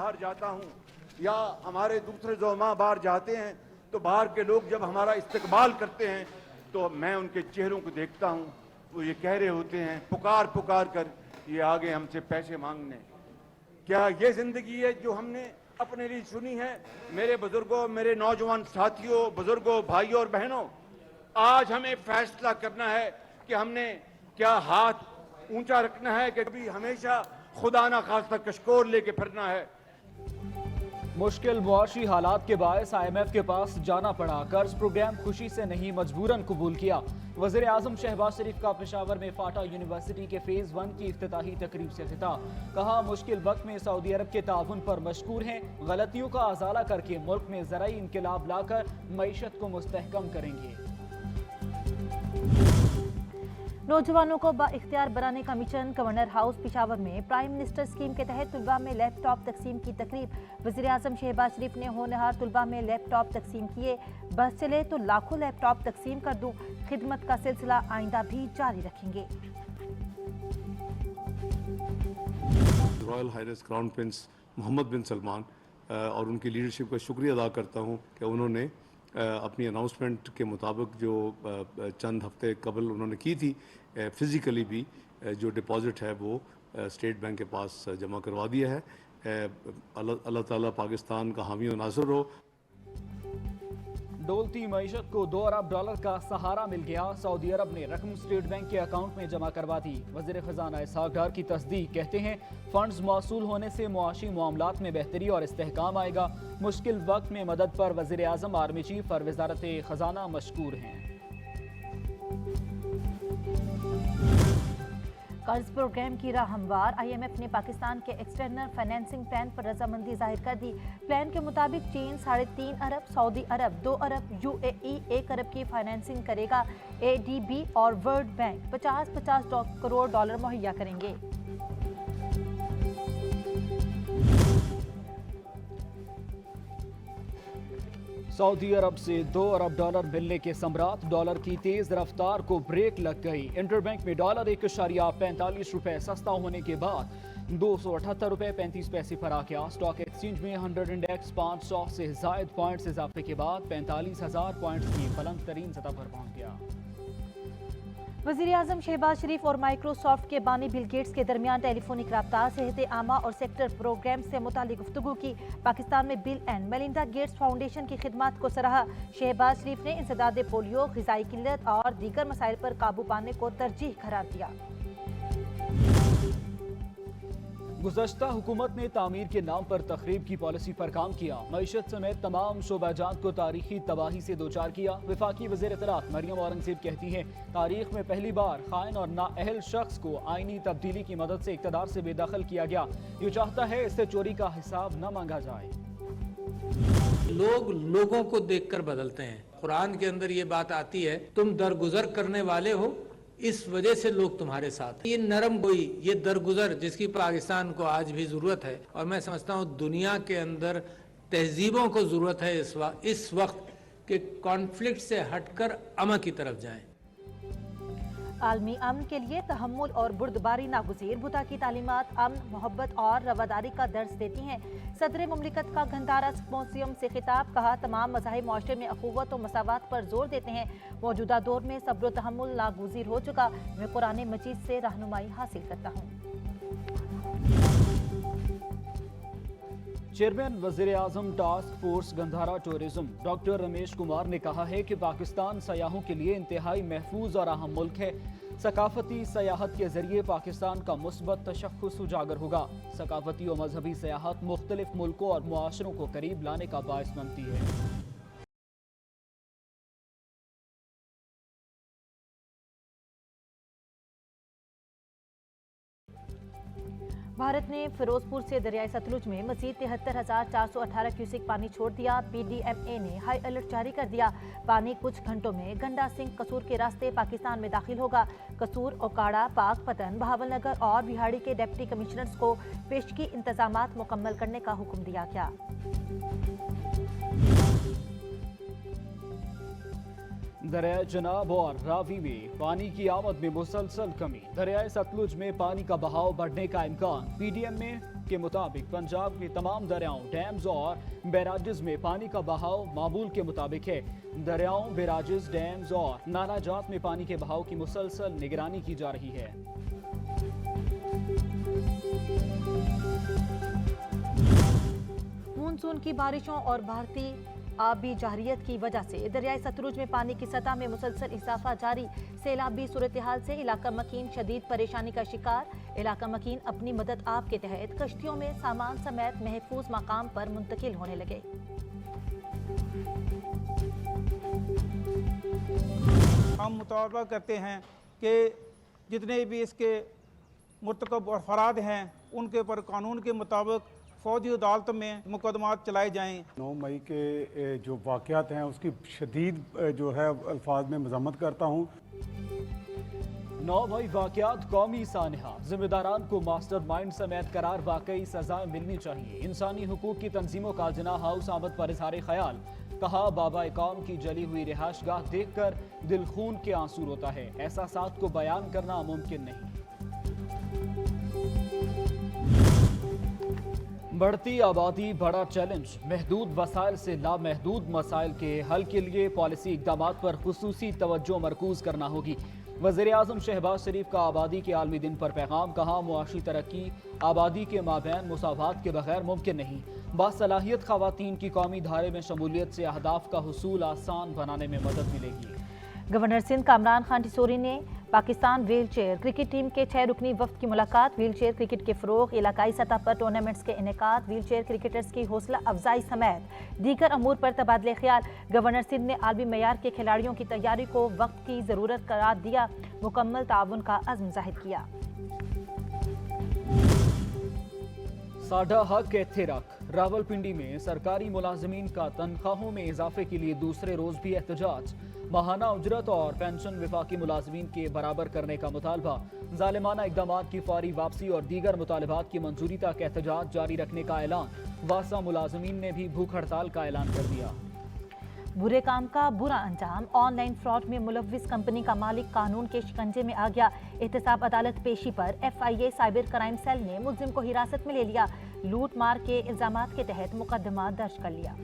बाहर जाता हूँ या हमारे दूसरे ज़ोमा बाहर जाते हैं तो बाहर के लोग जब हमारा इस्तकबाल करते हैं तो मैं उनके चेहरों को देखता हूँ, वो ये कह रहे होते हैं पुकार पुकार कर ये आगे हमसे पैसे मांगने। क्या ये ज़िंदगी है जो हमने अपने लिए चुनी है? मेरे बुजुर्गों, मेरे नौजवान साथियों, बुजुर्गों, भाइयों और बहनों, आज हमें फैसला करना है कि हमने क्या हाथ ऊंचा रखना है कि कभी हमेशा खुदा ना खास्ता कशकोर लेके फिरना है। मुश्किल मुआशी हालात के बायस IMF के पास जाना पड़ा। कर्ज प्रोग्राम खुशी से नहीं मजबूरन कबूल किया। वज़ीर आज़म शहबाज शरीफ का पेशावर में फाटा यूनिवर्सिटी के फेज़ 1 की इफ्तिताही तकरीब से खिताब। कहा मुश्किल वक्त में सऊदी अरब के ताउन पर मशकूर हैं, गलतियों का अजाला करके मुल्क में ज़राई इनकलाब लाकर मईशत को मुस्तहकम करेंगे। नौजवानों को बाइख्तियार बनाने का मिशन। गवर्नर हाउस पिशावर में प्राइम मिनिस्टर स्कीम के तहत तुलबा में लैपटॉप तकसीम की तकरीब। वज़ीर आज़म शहबाज शरीफ ने होनहार तुलबा में लैपटॉप तकसीम किए। बस चले तो लाखों लैपटॉप तकसीम कर दूं, खिदमत का सिलसिला आइंदा भी जारी रखेंगे। Royal highness crown prince Mohammed bin Salman और उनकी लीडरशिप का शुक्रिया अदा करता हूँ कि उन्होंने अपनी अनाउंसमेंट के मुताबिक जो चंद हफ्ते कबल उन्होंने की थी फिज़िकली भी जो डिपॉजिट है वो स्टेट बैंक के पास जमा करवा दिया है। अल्लाह ताला पाकिस्तान का हामी और नाज़िर हो। डोलती मईशत को $2 अरब का सहारा मिल गया। सऊदी अरब ने रकम स्टेट बैंक के अकाउंट में जमा करवा दी। वज़ीर ख़जाना इसहाक डार की तस्दीक, कहते हैं फंड्स मौसूल होने से मुआशी मामलात में बेहतरी और इस्तेहकाम आएगा। मुश्किल वक्त में मदद पर वज़ीर आज़म आर्मी चीफ और वज़ारत ख़जाना मशकूर हैं। कर्ज प्रोग्राम की राह हमवार। IMF ने पाकिस्तान के एक्सटर्नल फाइनेंसिंग प्लान पर रजामंदी जाहिर कर दी। प्लान के मुताबिक चीन 3.5 अरब, सऊदी अरब 2 अरब, UAE 1 अरब की फाइनेंसिंग करेगा। ADB और वर्ल्ड बैंक 50-50 करोड़ डॉलर मुहैया करेंगे। सऊदी अरब से $2 अरब मिलने के सम्राट। डॉलर की तेज रफ्तार को ब्रेक लग गई। इंटरबैंक में डॉलर 1.45 रुपए सस्ता होने के बाद $278.35 पर आ गया। स्टॉक एक्सचेंज में 100 इंडेक्स 500 से जायद पॉइंट्स इजाफे के बाद 45,000 पॉइंट्स की बुलंद तरीन सतह पर पहुंच गया। वज़ीर आज़म शहबाज शरीफ और माइक्रोसॉफ्ट के बानी बिल गेट्स के दरमियान टेलीफोनिक रब्ता, सेहत आमा और सेक्टर प्रोग्राम से मुतालिक गुफ्तगू की। पाकिस्तान में bill and Melinda Gates foundation की खिदमत को सराहा। शहबाज शरीफ ने इंसदाद पोलियो, ग़िज़ाई किल्लत और दीगर मसाइल पर काबू पाने को तरजीह करार दिया। गुज़श्ता हुकूमत ने तामीर के नाम पर तखरीब की पॉलिसी पर काम किया। मईशत समेत तमाम शोबाजात को तारीखी तबाही से दोचार किया। वफाकी वज़ीर इत्तलात मरियम औरंगज़ेब कहती हैं तारीख में पहली बार खाइन और नाअहल शख्स को आईनी तब्दीली की मदद से इक़्तिदार से बेदखल किया गया। ये चाहता है इससे चोरी का हिसाब न मांगा जाए। लोग लोगों को देखकर बदलते हैं। कुरान के अंदर ये बात आती है, तुम दरगुजर करने वाले हो, इस वजह से लोग तुम्हारे साथ। ये नरम गोई, ये दरगुजर जिसकी पाकिस्तान को आज भी जरूरत है, और मैं समझता हूँ दुनिया के अंदर तहजीबों को जरूरत है इस वक्त के कॉन्फ्लिक्ट से हटकर अमन की तरफ जाएं। आलमी अमन के लिए तहम्मुल और बुर्दबारी नागुज़ीर। बुद्धा की तालीमात अमन, मोहब्बत और रवादारी का दर्स देती हैं। सदर मुमलिकत का गंधारा सिम्पोसियम से खिताब। कहा तमाम मज़ाहिब माशरे में अखुवत और मसावत पर जोर देते हैं। मौजूदा दौर में सब्र व तहम्मुल नागुज़ीर हो चुका। मैं कुरान मजीद से रहनुमाई हासिल करता हूँ। चेयरमैन वज़ीर आज़म task force Gandhara tourism doctor Ramesh Kumar ने कहा है कि पाकिस्तान सयाहों के लिए इंतहाई महफूज और अहम मुल्क है। सकाफती सयाहत के जरिए पाकिस्तान का मुस्बत तशख़्ख़ुस उजागर होगा। सकाफती और मजहबी सयाहत मुख्तलिफ मुल्कों और मुआशरों को करीब लाने का बायस बनती है। भारत ने फिरोजपुर से दरियाई सतलुज में मजीद 73,418 क्यूसिक पानी छोड़ दिया। PDMA ने हाई अलर्ट जारी कर दिया। पानी कुछ घंटों में गंडा सिंह कसूर के रास्ते पाकिस्तान में दाखिल होगा। कसूर, ओकाड़ा, पाकपतन, बहावलनगर और बिहाड़ी के डिप्टी कमिश्नर्स को पेशगी इंतजामात मुकम्मल करने का हुक्म दिया गया। दरियाए चनाब और रावी में पानी की आमद में मुसलसल कमी। दरियाए सतलुज में पानी का बहाव बढ़ने का इम्कान। PDMA के मुताबिक पंजाब के तमाम दरियाओं, डैम्स और बैराजेस में पानी का बहाव मामूल के मुताबिक है। दरियाओं, बैराजेस, डैम्स और नाला जात में पानी के बहाव की मुसलसल निगरानी की जा रही है। मानसून की बारिशों और भारतीय आबी जारियत की वजह से दरियाई सतलुज में पानी की सतह में मुसलसल इजाफा जारी। सैलाबी सूरत हाल से इलाका मकीन शदीद परेशानी का शिकार। इलाका मकीन अपनी मदद आप के तहत कश्तियों में सामान समेत महफूज मकाम पर मुंतकिल होने लगे। हम मुतालबा करते हैं कि जितने भी इसके मुर्तकब और फराद हैं उनके ऊपर कानून के मुताबिक फौजी अदालत में मुकदमात चलाए जाएं। 9 मई के जो वाक़यात हैं उसकी शदीद जो है अल्फाज में मज़म्मत करता हूँ। 9 मई वाक़यात कौमी सानहा, जिम्मेदारान को मास्टर माइंड समेत करार वाकई सजाएं मिलनी चाहिए। इंसानी हुकूक की तंजीमों का जना हाउस आमद पर इज़हार ख्याल। कहा, बाबा कौम की जली हुई रिहाइशगाह देखकर दिल खून के आंसू रोता है। एहसासात को बयान करना मुमकिन नहीं। बढ़ती आबादी बड़ा चैलेंज, महदूद वसाइल से लामहदूद मसाइल के हल के लिए पॉलिसी इक़दामात पर खुसूसी तवज्जो मरकूज करना होगी। वज़ीर-ए-आज़म शहबाज शरीफ का आबादी के आलमी दिन पर पैगाम। कहा, मुआशी तरक्की आबादी के माबैन मुसावात के बगैर मुमकिन नहीं। बासलाहियत ख़वातीन की कौमी धारे में शमूलियत से अहदाफ का हुसूल आसान बनाने में मदद मिलेगी। गवर्नर सिंध कामरान खान टिसोरी ने Pakistan wheel chair cricket team के 6 रुकनी वफ्द की मुलाकात। व्हील चेयर क्रिकेट के फ़रोग़, इलाकाई सतह पर टूर्नामेंट्स के इनेकाद, व्हील चेयर क्रिकेटर्स की हौसला अफजाई समेत दीगर अमूर पर तबादले ख्याल। गवर्नर सिंध ने आलमी मयार के खिलाड़ियों की तैयारी को वक्त की ज़रूरत करार दिया। मुकम्मल ताउन का अज़्म ज़ाहिर किया। साडा हक एथे रख। रावलपिंडी में सरकारी मुलाजमीन का तनख्वाहों में इजाफे के लिए दूसरे रोज भी एहतजाज। माहाना उजरत और पेंशन विफाकी मुलाजमीन के बराबर करने का मुतालबा। जालिमाना इक़दामात की फौरी वापसी और दीगर मुतालबात की मंजूरी तक एहतजाज जारी रखने का ऐलान। वासा मुलाजमीन ने भी भूख हड़ताल का ऐलान कर दिया। बुरे काम का बुरा अंजाम, ऑनलाइन फ्रॉड में मुलव्विस कंपनी का मालिक कानून के शिकंजे में आ गया। एहतसाब अदालत पेशी पर FIA साइबर क्राइम सेल ने मुलजिम को हिरासत में ले लिया। लूट मार के इल्जामात के तहत मुकदमा दर्ज कर लिया।